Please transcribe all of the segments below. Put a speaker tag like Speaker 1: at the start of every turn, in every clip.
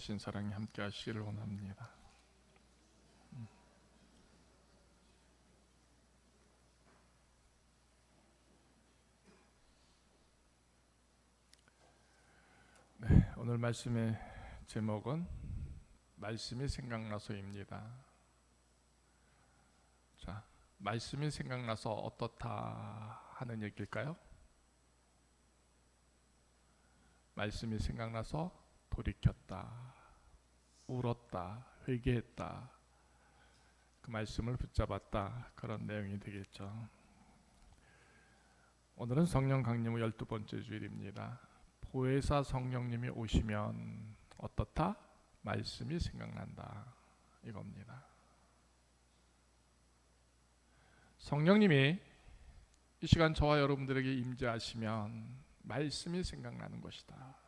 Speaker 1: 크신 사랑이 함께 하시기를 원합니다. 네, 오늘 말씀의 제목은 말씀이 생각나서입니다. 자, 말씀이 생각나서 어떻다 하는 얘기일까요? 말씀이 생각나서 돌이켰다, 울었다, 회개했다, 그 말씀을 붙잡았다, 그런 내용이 되겠죠. 오늘은 성령 강림 후 12번째 주일입니다. 보혜사 성령님이 오시면 어떻다? 말씀이 생각난다, 이겁니다. 성령님이 이 시간 저와 여러분들에게 임재하시면 말씀이 생각나는 것이다.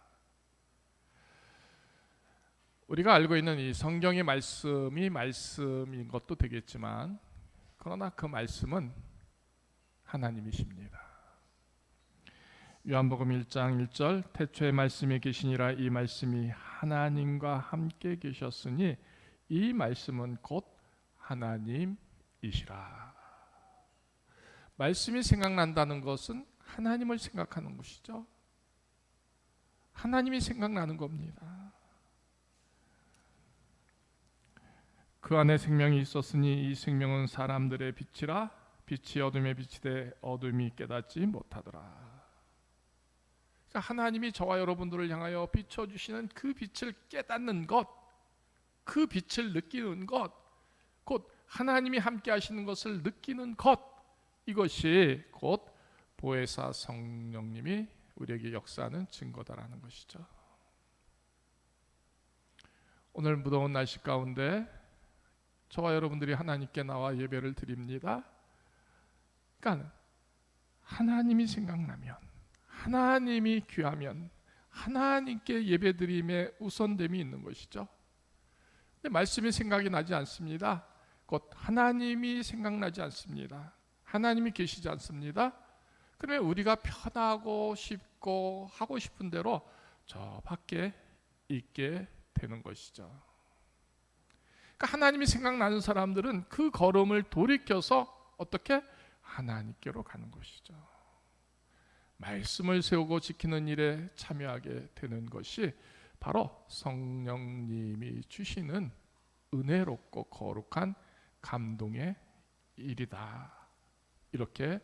Speaker 1: 우리가 알고 있는 이 성경의 말씀이 말씀인 것도 되겠지만, 그러나 그 말씀은 하나님이십니다. 요한복음 1장 1절, 태초에 말씀이 계시니라. 이 말씀이 하나님과 함께 계셨으니 이 말씀은 곧 하나님이시라. 말씀이 생각난다는 것은 하나님을 생각하는 것이죠. 하나님이 생각나는 겁니다. 그 안에 생명이 있었으니 이 생명은 사람들의 빛이라. 빛이 어둠에 비치되 어둠이 깨닫지 못하더라. 하나님이 저와 여러분들을 향하여 비춰주시는 그 빛을 깨닫는 것, 그 빛을 느끼는 것, 곧 하나님이 함께 하시는 것을 느끼는 것, 이것이 곧 보혜사 성령님이 우리에게 역사하는 증거다라는 것이죠. 오늘 무더운 날씨 가운데 저와 여러분들이 하나님께 나와 예배를 드립니다. 그러니까 하나님이 생각나면, 하나님이 귀하면 하나님께 예배드림의 우선됨이 있는 것이죠. 근데 말씀이 생각이 나지 않습니다. 곧 하나님이 생각나지 않습니다. 하나님이 계시지 않습니다. 그러면 우리가 편하고 쉽고 하고 싶은 대로 저 밖에 있게 되는 것이죠. 그러니까 하나님이 생각나는 사람들은 그 걸음을 돌이켜서 어떻게? 하나님께로 가는 것이죠. 말씀을 세우고 지키는 일에 참여하게 되는 것이 바로 성령님이 주시는 은혜롭고 거룩한 감동의 일이다, 이렇게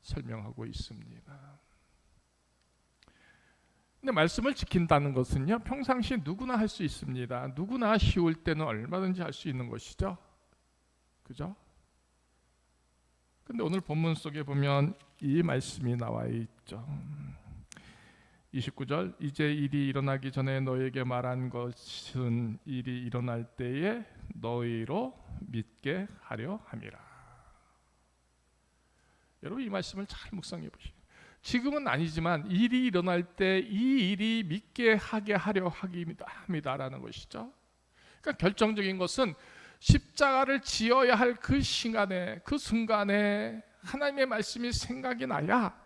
Speaker 1: 설명하고 있습니다. 근데 말씀을 지킨다는 것은요, 평상시에 누구나 할 수 있습니다. 누구나 쉬울 때는 얼마든지 할 수 있는 것이죠. 그죠? 근데 오늘 본문 속에 보면 이 말씀이 나와 있죠. 29절, 이제 일이 일어나기 전에 너에게 말한 것은 일이 일어날 때에 너희로 믿게 하려 함이라. 여러분, 이 말씀을 잘 묵상해 보시죠. 지금은 아니지만 일이 일어날 때 이 일이 믿게 하게 하려 합니다라는 것이죠. 그러니까 결정적인 것은 십자가를 지어야 할 그 시간에, 그 순간에 하나님의 말씀이 생각이 나야,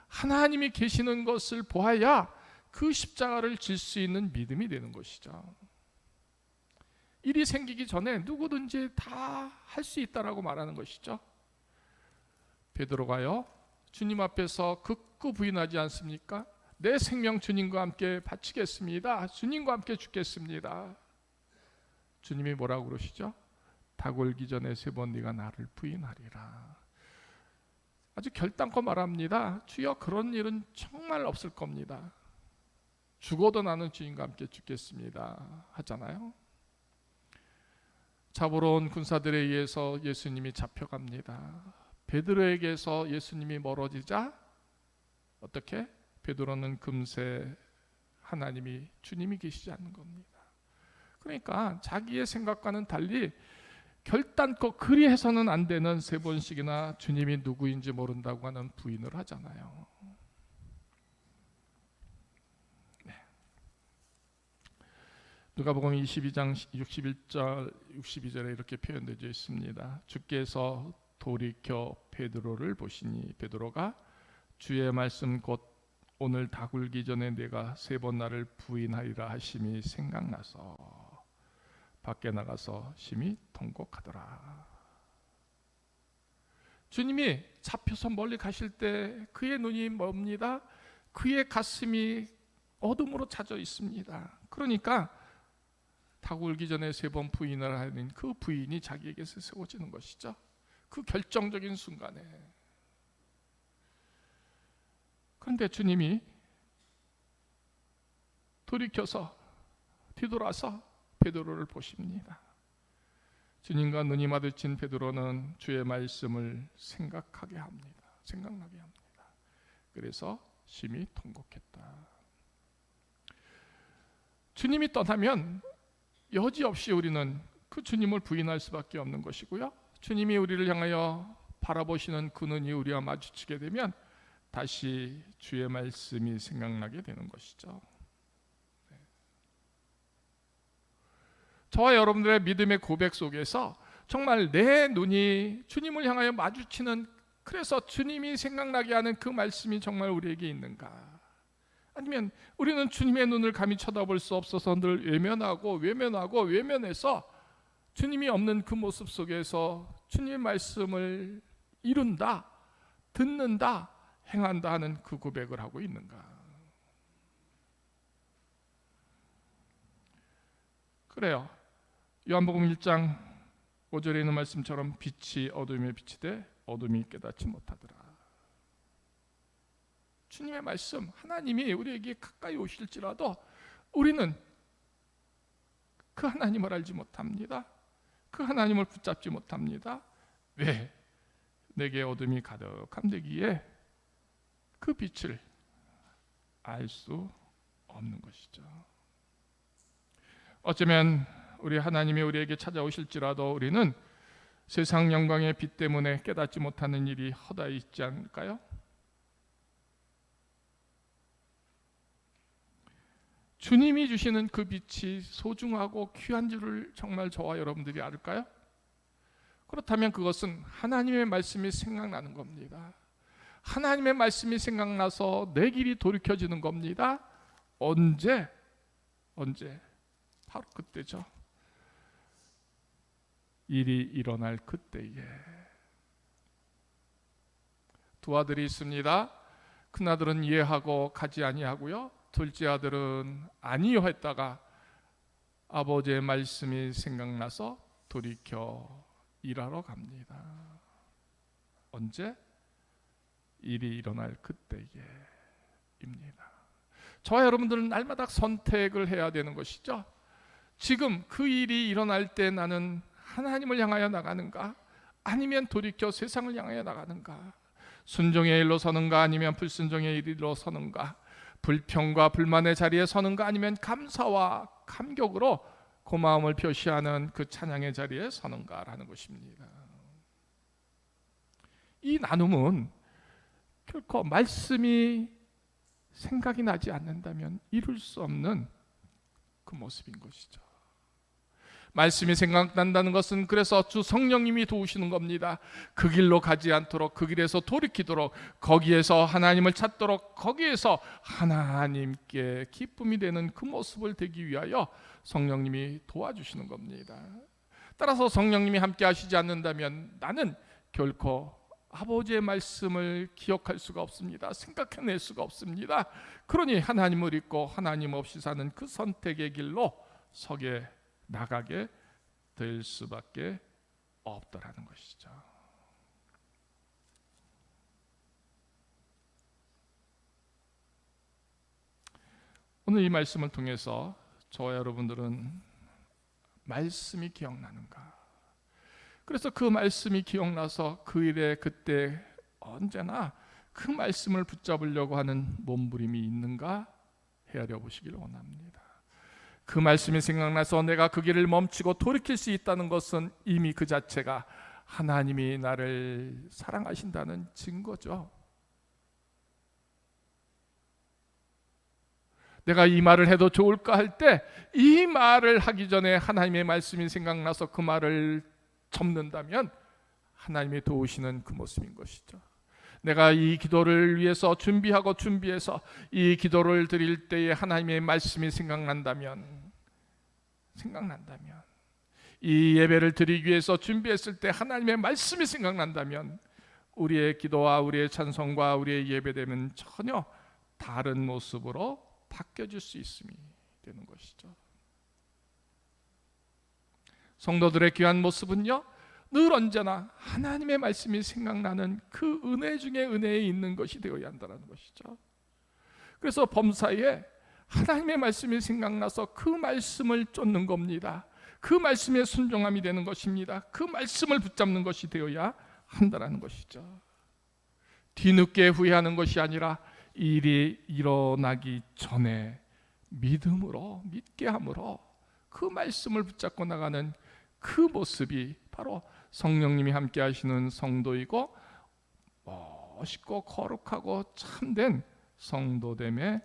Speaker 1: 하나님이 계시는 것을 보아야 그 십자가를 질 수 있는 믿음이 되는 것이죠. 일이 생기기 전에 누구든지 다 할 수 있다라고 말하는 것이죠. 베드로가요, 주님 앞에서 극구 부인하지 않습니까? 내 생명 주님과 함께 바치겠습니다. 주님과 함께 죽겠습니다. 주님이 뭐라고 그러시죠? 닭 울기 전에 3번 네가 나를 부인하리라. 아주 결단코 말합니다. 주여, 그런 일은 정말 없을 겁니다. 죽어도 나는 주님과 함께 죽겠습니다 하잖아요. 잡으러 온 군사들에 의해서 예수님이 잡혀갑니다. 베드로에게서 예수님이 멀어지자 어떻게? 베드로는 금세 하나님이, 주님이 계시지 않는 겁니다. 그러니까 자기의 생각과는 달리 결단코 그리해서는 안 되는 3번씩이나 주님이 누구인지 모른다고 하는 부인을 하잖아요. 네. 누가복음 22장 61절 62절에 이렇게 표현되어 있습니다. 주께서 돌이켜 베드로를 보시니 베드로가 주의 말씀 곧 오늘 다 굴기 전에 내가 3번 나를 부인하리라 하심이 생각나서 밖에 나가서 심히 통곡하더라. 주님이 잡혀서 멀리 가실 때 그의 눈이 멉니다. 그의 가슴이 어둠으로 차져 있습니다. 그러니까 다 굴기 전에 3번 부인을 하는 그 부인이 자기에게서 세워지는 것이죠. 그 결정적인 순간에. 그런데 주님이 돌이켜서 뒤돌아서 베드로를 보십니다. 주님과 눈이 마주친 베드로는 주의 말씀을 생각나게 합니다. 그래서 심히 통곡했다. 주님이 떠나면 여지없이 우리는 그 주님을 부인할 수밖에 없는 것이고요. 주님이 우리를 향하여 바라보시는 그 눈이 우리와 마주치게 되면 다시 주의 말씀이 생각나게 되는 것이죠. 저와 여러분들의 믿음의 고백 속에서 정말 내 눈이 주님을 향하여 마주치는, 그래서 주님이 생각나게 하는 그 말씀이 정말 우리에게 있는가? 아니면 우리는 주님의 눈을 감히 쳐다볼 수 없어서 늘 외면해서 주님이 없는 그 모습 속에서 주님의 말씀을 이룬다, 듣는다, 행한다 하는 그 고백을 하고 있는가? 그래요. 요한복음 1장 5절에 있는 말씀처럼 빛이 어둠에 비치되 어둠이 깨닫지 못하더라. 주님의 말씀, 하나님이 우리에게 가까이 오실지라도 우리는 그 하나님을 알지 못합니다. 그 하나님을 붙잡지 못합니다. 왜? 내게 어둠이 가득함되기에 그 빛을 알 수 없는 것이죠. 어쩌면 우리 하나님이 우리에게 찾아오실지라도 우리는 세상 영광의 빛 때문에 깨닫지 못하는 일이 허다히 있지 않을까요? 주님이 주시는 그 빛이 소중하고 귀한 줄을 정말 저와 여러분들이 알까요? 그렇다면 그것은 하나님의 말씀이 생각나는 겁니다. 하나님의 말씀이 생각나서 내 길이 돌이켜지는 겁니다. 언제? 바로 그때죠. 일이 일어날 그때에. 두 아들이 있습니다. 큰아들은 이해하고 가지 아니하고요, 둘째 아들은 아니요 했다가 아버지의 말씀이 생각나서 돌이켜 일하러 갑니다. 언제? 일이 일어날 그때에입니다. 저와 여러분들은 날마다 선택을 해야 되는 것이죠. 지금 그 일이 일어날 때 나는 하나님을 향하여 나가는가, 아니면 돌이켜 세상을 향하여 나가는가, 순종의 일로 서는가, 아니면 불순종의 일로 서는가, 불평과 불만의 자리에 서는가, 아니면 감사와 감격으로 고마움을 표시하는 그 찬양의 자리에 서는가라는 것입니다. 이 나눔은 결코 말씀이 생각이 나지 않는다면 이룰 수 없는 그 모습인 것이죠. 말씀이 생각난다는 것은 그래서 주 성령님이 도우시는 겁니다. 그 길로 가지 않도록, 그 길에서 돌이키도록, 거기에서 하나님을 찾도록, 거기에서 하나님께 기쁨이 되는 그 모습을 되기 위하여 성령님이 도와주시는 겁니다. 따라서 성령님이 함께 하시지 않는다면 나는 결코 아버지의 말씀을 기억할 수가 없습니다. 생각해낼 수가 없습니다. 그러니 하나님을 잊고 하나님 없이 사는 그 선택의 길로 나가게 될 수밖에 없더라는 것이죠. 오늘 이 말씀을 통해서 저와 여러분들은 말씀이 기억나는가? 그래서 그 말씀이 기억나서 그 일에 그때 언제나 그 말씀을 붙잡으려고 하는 몸부림이 있는가 헤아려 보시기를 원합니다. 그 말씀이 생각나서 내가 그 길을 멈추고 돌이킬 수 있다는 것은 이미 그 자체가 하나님이 나를 사랑하신다는 증거죠. 내가 이 말을 해도 좋을까 할 때 이 말을 하기 전에 하나님의 말씀이 생각나서 그 말을 접는다면 하나님이 도우시는 그 모습인 것이죠. 내가 이 기도를 위해서 준비해서 이 기도를 드릴 때에 하나님의 말씀이 생각난다면, 이 예배를 드리기 위해서 준비했을 때 하나님의 말씀이 생각난다면, 우리의 기도와 우리의 찬송과 우리의 예배되면 전혀 다른 모습으로 바뀌어질 수 있음이 되는 것이죠. 성도들의 귀한 모습은요, 늘 언제나 하나님의 말씀이 생각나는 그 은혜 중에 은혜에 있는 것이 되어야 한다는 것이죠. 그래서 범사에 하나님의 말씀이 생각나서 그 말씀을 쫓는 겁니다. 그 말씀에 순종함이 되는 것입니다. 그 말씀을 붙잡는 것이 되어야 한다는 것이죠. 뒤늦게 후회하는 것이 아니라 일이 일어나기 전에 믿음으로, 믿게 함으로 그 말씀을 붙잡고 나가는 그 모습이 바로 성령님이 함께 하시는 성도이고 멋있고 거룩하고 참된 성도됨의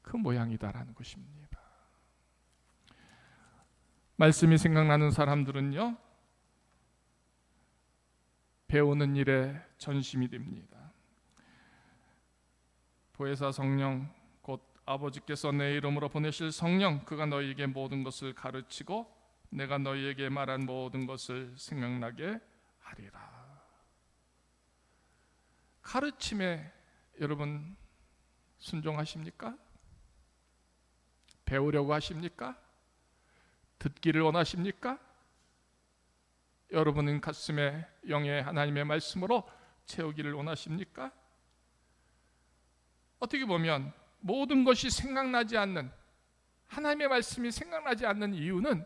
Speaker 1: 그 모양이다라는 것입니다. 말씀이 생각나는 사람들은요, 배우는 일에 전심이 됩니다. 보혜사 성령, 곧 아버지께서 내 이름으로 보내실 성령, 그가 너희에게 모든 것을 가르치고 내가 너희에게 말한 모든 것을 생각나게 하리라. 가르침에 여러분 순종하십니까? 배우려고 하십니까? 듣기를 원하십니까? 여러분은 가슴에 영의 하나님의 말씀으로 채우기를 원하십니까? 어떻게 보면 모든 것이 생각나지 않는, 하나님의 말씀이 생각나지 않는 이유는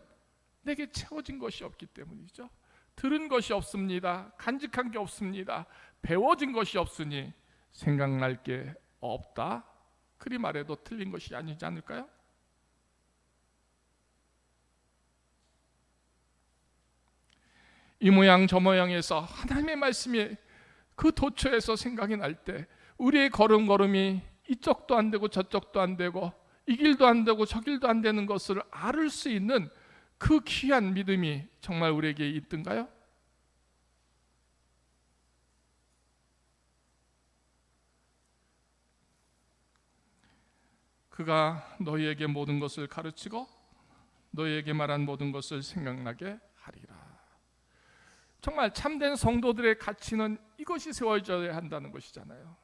Speaker 1: 내게 채워진 것이 없기 때문이죠. 들은 것이 없습니다. 간직한 게 없습니다. 배워진 것이 없으니 생각날 게 없다. 그리 말해도 틀린 것이 아니지 않을까요? 이 모양 저 모양에서 하나님의 말씀이 그 도처에서 생각이 날 때 우리의 걸음걸음이 이쪽도 안 되고 저쪽도 안 되고 이 길도 안 되고 저 길도 안 되는 것을 앓을 수 있는 그 귀한 믿음이 정말 우리에게 있던가요? 그가 너희에게 모든 것을 가르치고 너희에게 말한 모든 것을 생각나게 하리라. 정말 참된 성도들의 가치는 이것이 세워져야 한다는 것이잖아요.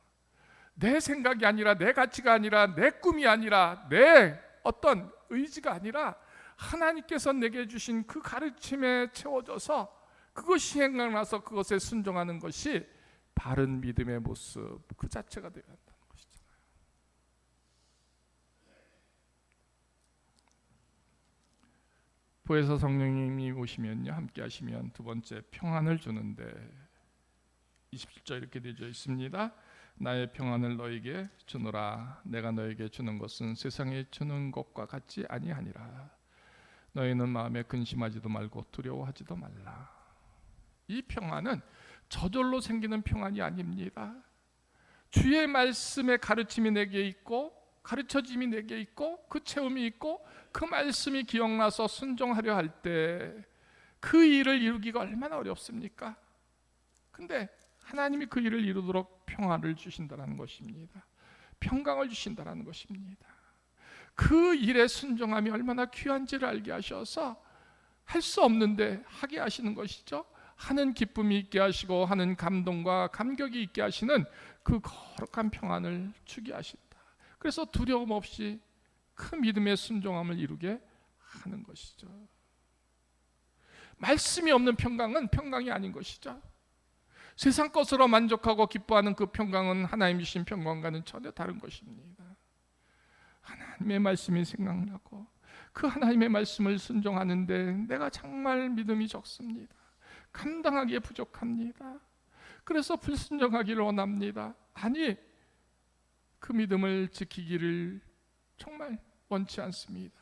Speaker 1: 내 생각이 아니라, 내 가치가 아니라, 내 꿈이 아니라, 내 어떤 의지가 아니라 하나님께서 내게 주신 그 가르침에 채워져서 그것이 생각나서 그것에 순종하는 것이 바른 믿음의 모습 그 자체가 되어야 한다는 것이잖아요. 보혜사 성령님이 오시면요, 함께 하시면 두 번째 평안을 주는데 27절 이렇게 되어 있습니다. 나의 평안을 너에게 주노라. 내가 너에게 주는 것은 세상에 주는 것과 같지 아니하니라. 너희는 마음에 근심하지도 말고 두려워하지도 말라. 이 평안은 저절로 생기는 평안이 아닙니다. 주의 말씀의 가르침이 내게 있고 가르쳐짐이 내게 있고 그 체험이 있고 그 말씀이 기억나서 순종하려 할 때 그 일을 이루기가 얼마나 어렵습니까? 근데 하나님이 그 일을 이루도록 평안을 주신다는 것입니다. 평강을 주신다는 것입니다. 그 일에 순종함이 얼마나 귀한지를 알게 하셔서 할 수 없는데 하게 하시는 것이죠. 하는 기쁨이 있게 하시고 하는 감동과 감격이 있게 하시는 그 거룩한 평안을 주게 하신다. 그래서 두려움 없이 그 믿음의 순종함을 이루게 하는 것이죠. 말씀이 없는 평강은 평강이 아닌 것이죠. 세상 것으로 만족하고 기뻐하는 그 평강은 하나님 주신 평강과는 전혀 다른 것입니다. 하나님의 말씀이 생각나고 그 하나님의 말씀을 순종하는데 내가 정말 믿음이 적습니다. 감당하기에 부족합니다. 그래서 불순종하기를 원합니다. 아니, 그 믿음을 지키기를 정말 원치 않습니다.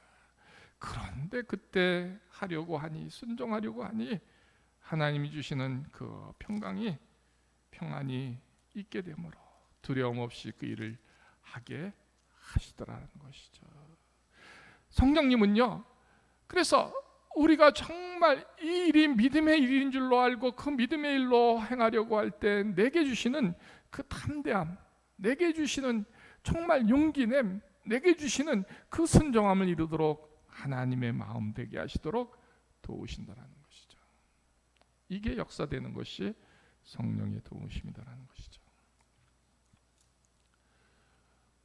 Speaker 1: 그런데 그때 하려고 하니, 순종하려고 하니 하나님이 주시는 그 평안이 있게 되므로 두려움 없이 그 일을 하게 하시더라는 것이죠. 성령님은요, 그래서 우리가 정말 이 일이 믿음의 일인 줄로 알고 그 믿음의 일로 행하려고 할 때 내게 주시는 그 담대함, 내게 주시는 정말 용기냄, 내게 주시는 그 순종함을 이루도록 하나님의 마음 되게 하시도록 도우신다라는 것이죠. 이게 역사되는 것이 성령의 도우심이다라는 것이죠.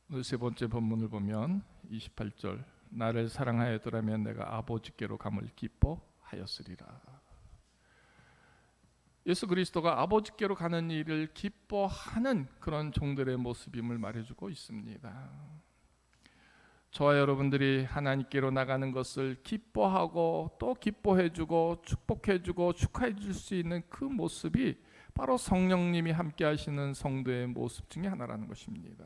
Speaker 1: 오늘 세 번째 본문을 보면 28절, 나를 사랑하였더라면 내가 아버지께로 감을 기뻐하였으리라. 예수 그리스도가 아버지께로 가는 일을 기뻐하는 그런 종들의 모습임을 말해주고 있습니다. 저와 여러분들이 하나님께로 나가는 것을 기뻐하고 또 기뻐해주고 축복해주고 축하해줄 수 있는 그 모습이 바로 성령님이 함께 하시는 성도의 모습 중에 하나라는 것입니다.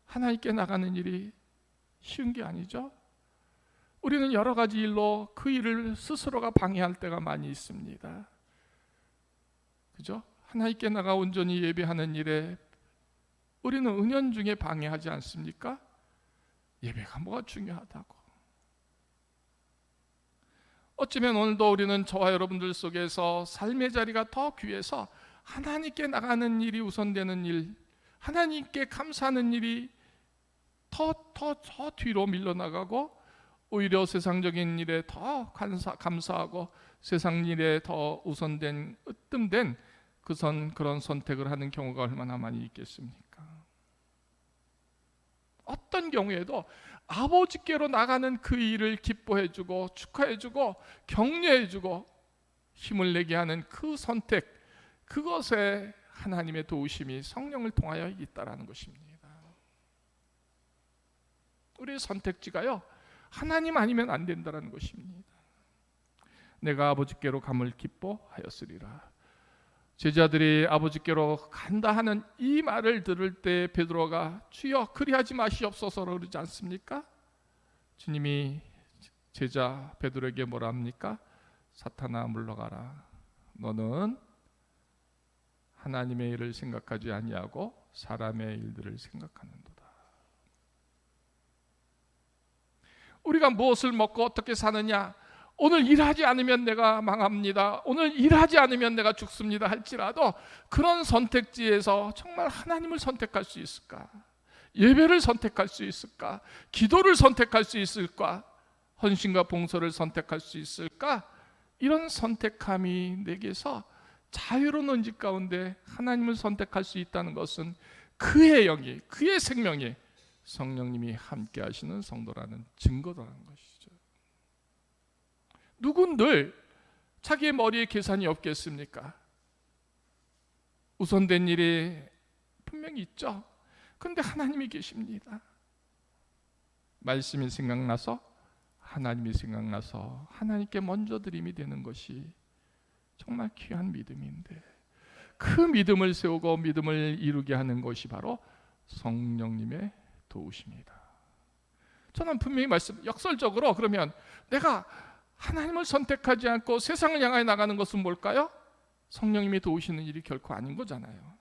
Speaker 1: 하나님께 나가는 일이 쉬운 게 아니죠. 우리는 여러 가지 일로 그 일을 스스로가 방해할 때가 많이 있습니다. 그죠? 하나님께 나가 온전히 예배하는 일에 우리는 은연중에 방해하지 않습니까? 예배가 뭐가 중요하다고. 어쩌면 오늘도 우리는 저와 여러분들 속에서 삶의 자리가 더 귀해서 하나님께 나가는 일이 우선되는 일, 하나님께 감사하는 일이 더 뒤로 밀려나가고 오히려 세상적인 일에 더 감사하고 세상 일에 더 우선된 으뜸된 그런 선택을 하는 경우가 얼마나 많이 있겠습니까? 어떤 경우에도 아버지께로 나가는 그 일을 기뻐해주고 축하해주고 격려해주고 힘을 내게 하는 그 선택, 그것에 하나님의 도우심이 성령을 통하여 있다라는 것입니다. 우리의 선택지가요, 하나님 아니면 안 된다는 것입니다. 내가 아버지께로 감을 기뻐하였으리라. 제자들이 아버지께로 간다 하는 이 말을 들을 때 베드로가 주여 그리하지 마시옵소서 그러지 않습니까? 주님이 제자 베드로에게 뭐라 합니까? 사탄아 물러가라. 너는 하나님의 일을 생각하지 아니하고 사람의 일들을 생각하는도다. 우리가 무엇을 먹고 어떻게 사느냐, 오늘 일하지 않으면 내가 망합니다, 오늘 일하지 않으면 내가 죽습니다 할지라도 그런 선택지에서 정말 하나님을 선택할 수 있을까? 예배를 선택할 수 있을까? 기도를 선택할 수 있을까? 헌신과 봉사를 선택할 수 있을까? 이런 선택함이 내게서 자유로운 은지 가운데 하나님을 선택할 수 있다는 것은 그의 영이, 그의 생명이 성령님이 함께 하시는 성도라는 증거라는 것이죠. 누군들 자기의 머리에 계산이 없겠습니까? 우선된 일이 분명히 있죠. 그런데 하나님이 계십니다. 말씀이 생각나서 하나님이 생각나서 하나님께 먼저 드림이 되는 것이 정말 귀한 믿음인데, 그 믿음을 세우고 믿음을 이루게 하는 것이 바로 성령님의 도우십니다. 저는 분명히 역설적으로 그러면 내가 하나님을 선택하지 않고 세상을 향해 나가는 것은 뭘까요? 성령님이 도우시는 일이 결코 아닌 거잖아요.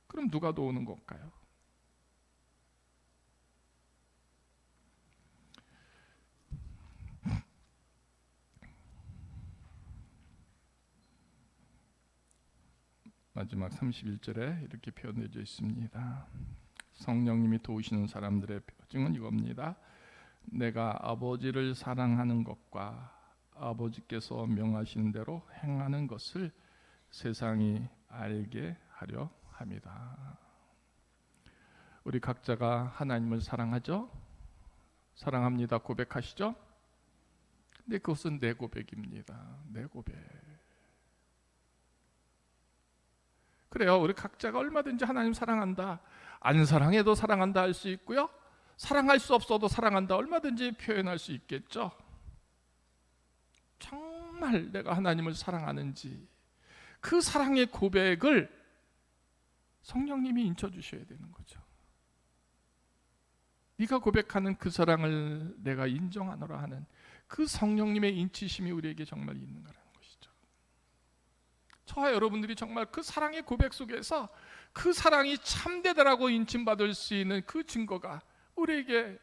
Speaker 1: 그럼 누가 도우는 걸까요? 마지막 31절에 이렇게 표현되어 있습니다. 성령님이 도우시는 사람들의 표징은 이겁니다. 내가 아버지를 사랑하는 것과 아버지께서 명하신 대로 행하는 것을 세상이 알게 하려 합니다. 우리 각자가 하나님을 사랑하죠? 사랑합니다 고백하시죠? 근데 그것은 내 고백입니다. 내 고백. 그래요. 우리 각자가 얼마든지 하나님 사랑한다, 안 사랑해도 사랑한다 할 수 있고요, 사랑할 수 없어도 사랑한다 얼마든지 표현할 수 있겠죠. 정말 내가 하나님을 사랑하는지 그 사랑의 고백을 성령님이 인쳐주셔야 되는 거죠. 네가 고백하는 그 사랑을 내가 인정하노라 하는 그 성령님의 인치심이 우리에게 정말 있는 거라는 것이죠. 저와 여러분들이 정말 그 사랑의 고백 속에서 그 사랑이 참되다라고 인침받을 수 있는 그 증거가 우리에게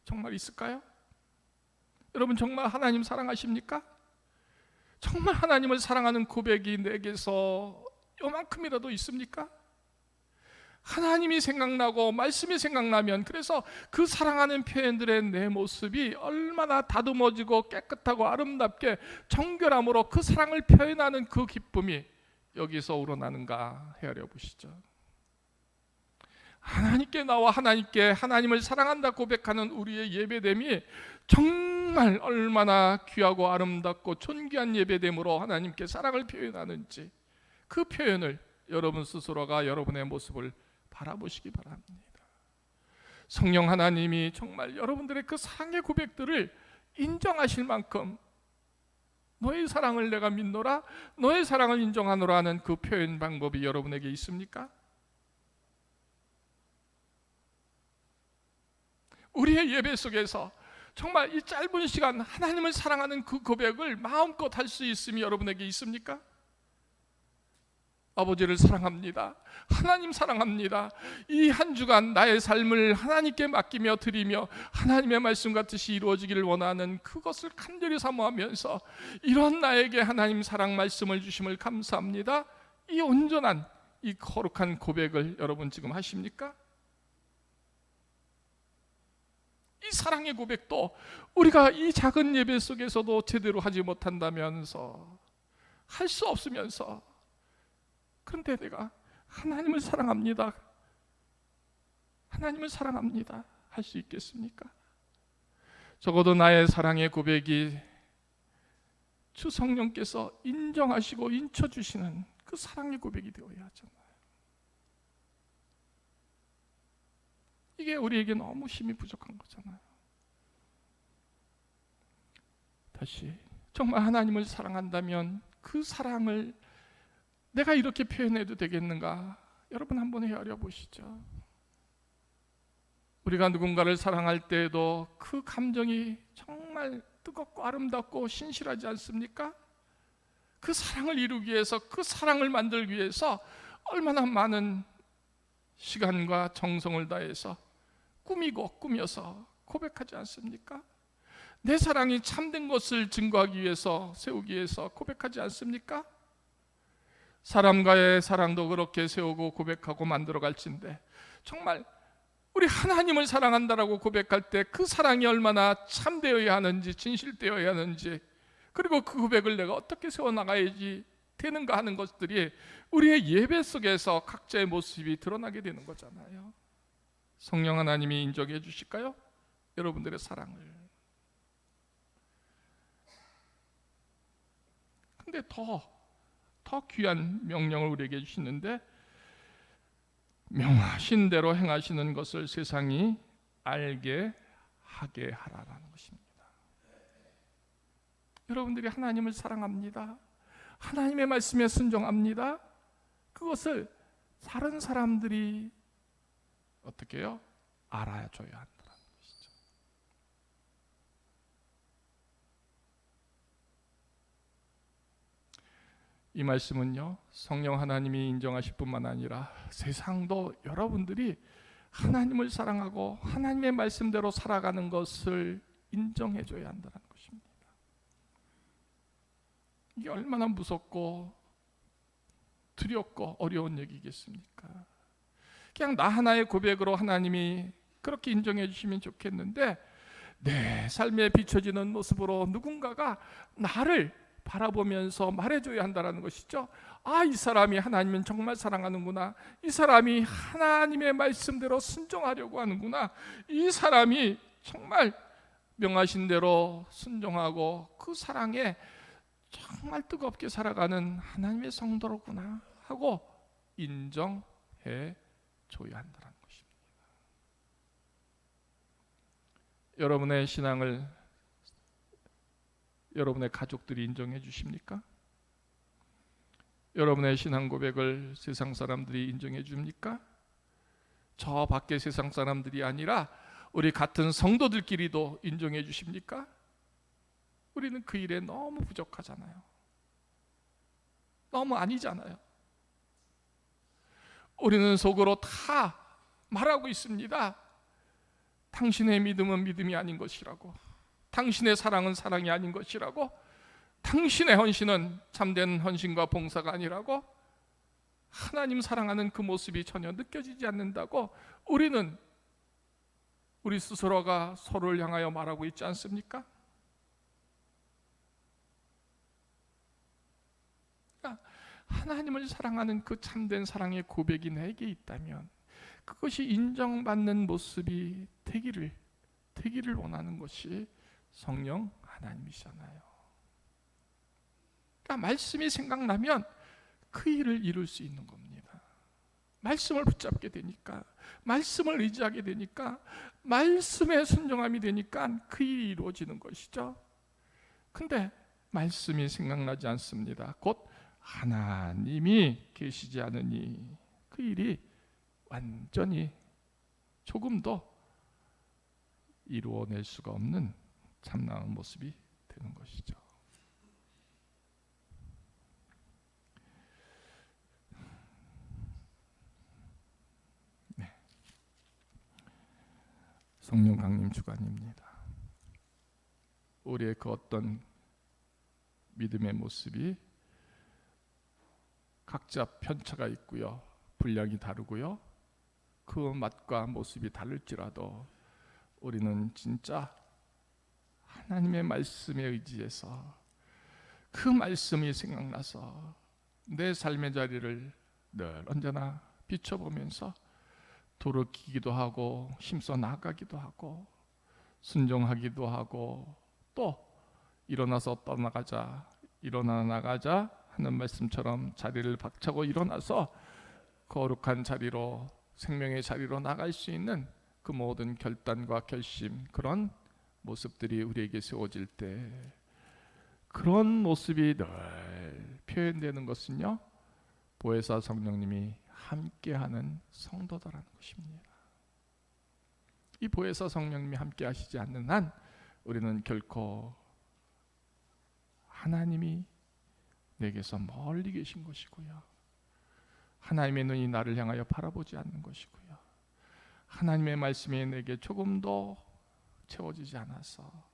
Speaker 1: 정말 있을까요? 여러분 정말 하나님 사랑하십니까? 정말 하나님을 사랑하는 고백이 내게서 요만큼이라도 있습니까? 하나님이 생각나고 말씀이 생각나면, 그래서 그 사랑하는 표현들의 내 모습이 얼마나 다듬어지고 깨끗하고 아름답게 정결함으로 그 사랑을 표현하는 그 기쁨이 여기서 우러나는가 헤아려 보시죠. 하나님께 나와 하나님께 하나님을 사랑한다 고백하는 우리의 예배됨이 정말 얼마나 귀하고 아름답고 존귀한 예배됨으로 하나님께 사랑을 표현하는지, 그 표현을 여러분 스스로가 여러분의 모습을 바라보시기 바랍니다. 성령 하나님이 정말 여러분들의 그 사랑의 고백들을 인정하실 만큼 너의 사랑을 내가 믿노라, 너의 사랑을 인정하노라 하는 그 표현 방법이 여러분에게 있습니까? 우리의 예배 속에서 정말 이 짧은 시간 하나님을 사랑하는 그 고백을 마음껏 할 수 있음이 여러분에게 있습니까? 아버지를 사랑합니다. 하나님 사랑합니다. 이 한 주간 나의 삶을 하나님께 맡기며 드리며 하나님의 말씀 같이 이루어지기를 원하는 그것을 간절히 사모하면서 이런 나에게 하나님 사랑 말씀을 주심을 감사합니다. 이 온전한 이 거룩한 고백을 여러분 지금 하십니까? 이 사랑의 고백도 우리가 이 작은 예배 속에서도 제대로 하지 못한다면서, 할 수 없으면서, 그런데 내가 하나님을 사랑합니다, 하나님을 사랑합니다 할 수 있겠습니까? 적어도 나의 사랑의 고백이 주 성령께서 인정하시고 인쳐주시는 그 사랑의 고백이 되어야 하잖아요. 이게 우리에게 너무 힘이 부족한 거잖아요. 다시, 정말 하나님을 사랑한다면 그 사랑을 내가 이렇게 표현해도 되겠는가? 여러분 한번 헤아려 보시죠. 우리가 누군가를 사랑할 때에도 그 감정이 정말 뜨겁고 아름답고 신실하지 않습니까? 그 사랑을 이루기 위해서, 그 사랑을 만들기 위해서 얼마나 많은 시간과 정성을 다해서 꾸며서 고백하지 않습니까? 내 사랑이 참된 것을 증거하기 위해서, 세우기 위해서 고백하지 않습니까? 사람과의 사랑도 그렇게 세우고 고백하고 만들어갈진데, 정말 우리 하나님을 사랑한다라고 고백할 때 그 사랑이 얼마나 참되어야 하는지, 진실되어야 하는지, 그리고 그 고백을 내가 어떻게 세워나가야지 되는가 하는 것들이 우리의 예배 속에서 각자의 모습이 드러나게 되는 거잖아요. 성령 하나님이 인정해 주실까요? 여러분들의 사랑을. 근데 더 귀한 명령을 우리에게 주시는데, 명하신 대로 행하시는 것을 세상이 알게 하게 하라라는 것입니다. 여러분들이 하나님을 사랑합니다, 하나님의 말씀에 순종합니다, 그것을 다른 사람들이 어떻게 해요? 알아줘야 한다는 것이죠. 이 말씀은요, 성령 하나님이 인정하실 뿐만 아니라 세상도 여러분들이 하나님을 사랑하고 하나님의 말씀대로 살아가는 것을 인정해줘야 한다는 것입니다. 이게 얼마나 무섭고 두렵고 어려운 얘기겠습니까? 그냥 나 하나의 고백으로 하나님이 그렇게 인정해 주시면 좋겠는데, 내 삶에 비춰지는 모습으로 누군가가 나를 바라보면서 말해줘야 한다는 것이죠. 아, 이 사람이 하나님은 정말 사랑하는구나, 이 사람이 하나님의 말씀대로 순종하려고 하는구나, 이 사람이 정말 명하신 대로 순종하고 그 사랑에 정말 뜨겁게 살아가는 하나님의 성도로구나 하고 인정해 줘야 한다는 것입니다. 여러분의 신앙을 여러분의 가족들이 인정해 주십니까? 여러분의 신앙 고백을 세상 사람들이 인정해 줍니까? 저 밖의 세상 사람들이 아니라 우리 같은 성도들끼리도 인정해 주십니까? 우리는 그 일에 너무 부족하잖아요. 너무 아니잖아요. 우리는 속으로 다 말하고 있습니다. 당신의 믿음은 믿음이 아닌 것이라고, 당신의 사랑은 사랑이 아닌 것이라고, 당신의 헌신은 참된 헌신과 봉사가 아니라고. 하나님 사랑하는 그 모습이 전혀 느껴지지 않는다고 우리는 우리 스스로가 서로를 향하여 말하고 있지 않습니까? 그러니까 하나님을 사랑하는 그 참된 사랑의 고백이 내게 있다면 그것이 인정받는 모습이 되기를 원하는 것이 성령 하나님이시잖아요. 그러니까 말씀이 생각나면 그 일을 이룰 수 있는 겁니다. 말씀을 붙잡게 되니까, 말씀을 의지하게 되니까, 말씀에 순종함이 되니까 그 일이 이루어지는 것이죠. 근데 말씀이 생각나지 않습니다. 곧 하나님이 계시지 않으니 그 일이 완전히 조금도 이루어낼 수가 없는 참나은 모습이 되는 것이죠. 네. 성령 강림 주간입니다. 우리의 그 어떤 믿음의 모습이 각자 편차가 있고요, 분량이 다르고요, 그 맛과 모습이 다를지라도 우리는 진짜 하나님의 말씀에 의지해서 그 말씀이 생각나서 내 삶의 자리를 늘 언제나 비춰보면서 돌이키기도 하고 힘써 나아가기도 하고 순종하기도 하고 또 일어나서 일어나 나가자 하는 말씀처럼 자리를 박차고 일어나서 거룩한 자리로, 생명의 자리로 나갈 수 있는 그 모든 결단과 결심, 그런 모습들이 우리에게 세워질 때 그런 모습이 늘 표현되는 것은요, 보혜사 성령님이 함께하는 성도다라는 것입니다. 이 보혜사 성령님이 함께하시지 않는 한 우리는 결코 하나님이 내게서 멀리 계신 것이고요, 하나님의 눈이 나를 향하여 바라보지 않는 것이고요, 하나님의 말씀이 내게 조금도 채워지지 않아서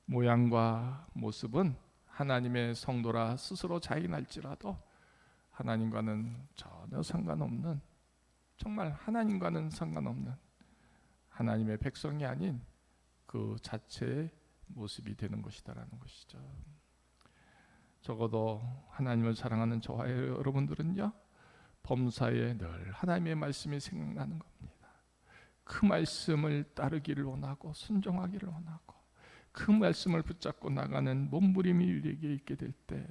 Speaker 1: 모양과 모습은 하나님의 성도라 스스로 자인할지라도 하나님과는 전혀 상관없는, 정말 하나님과는 상관없는 하나님의 백성이 아닌 그 자체의 모습이 되는 것이다라는 것이죠. 적어도 하나님을 사랑하는 저와 여러분들은요, 범사에 늘 하나님의 말씀이 생각나는 겁니다. 그 말씀을 따르기를 원하고 순종하기를 원하고 그 말씀을 붙잡고 나가는 몸부림이 우리에게 있게 될 때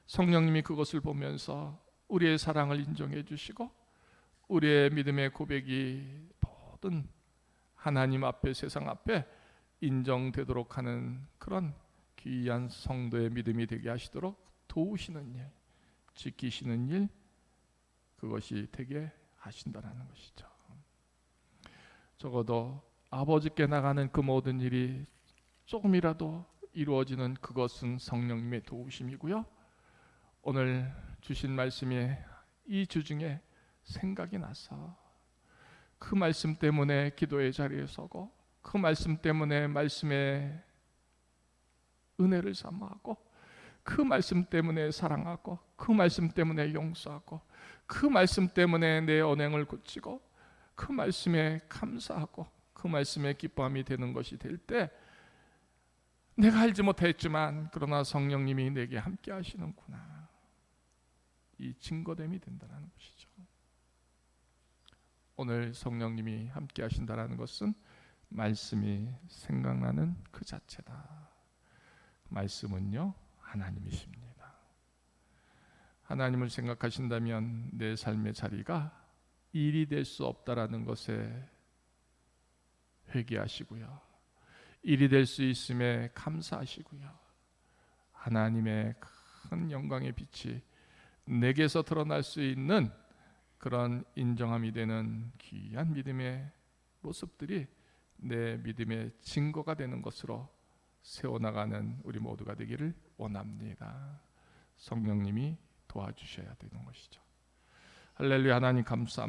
Speaker 1: 성령님이 그것을 보면서 우리의 사랑을 인정해 주시고 우리의 믿음의 고백이 모든 하나님 앞에, 세상 앞에 인정되도록 하는 그런 귀한 성도의 믿음이 되게 하시도록 도우시는 일, 지키시는 일, 그것이 되게 하신다라는 것이죠. 적어도 아버지께 나가는 그 모든 일이 조금이라도 이루어지는 그것은 성령님의 도우심이고요, 오늘 주신 말씀이 이 주 중에 생각이 나서 그 말씀 때문에 기도의 자리에 서고 그 말씀 때문에 말씀의 은혜를 사모하고 그 말씀 때문에 사랑하고 그 말씀 때문에 용서하고 그 말씀 때문에 내 언행을 고치고 그 말씀에 감사하고 그 말씀에 기뻐함이 되는 것이 될 때 내가 알지 못했지만 그러나 성령님이 내게 함께 하시는구나, 이 증거됨이 된다는 것이죠. 오늘 성령님이 함께 하신다는 것은 말씀이 생각나는 그 자체다. 말씀은요, 하나님이십니다. 하나님을 생각하신다면 내 삶의 자리가 일이 될 수 없다라는 것에 회개하시고요, 일이 될 수 있음에 감사하시고요, 하나님의 큰 영광의 빛이 내게서 드러날 수 있는 그런 인정함이 되는 귀한 믿음의 모습들이 내 믿음의 증거가 되는 것으로 세워나가는 우리 모두가 되기를 원합니다. 성령님이 도와주셔야 되는 것이죠. 할렐루야. 하나님 감사합니다.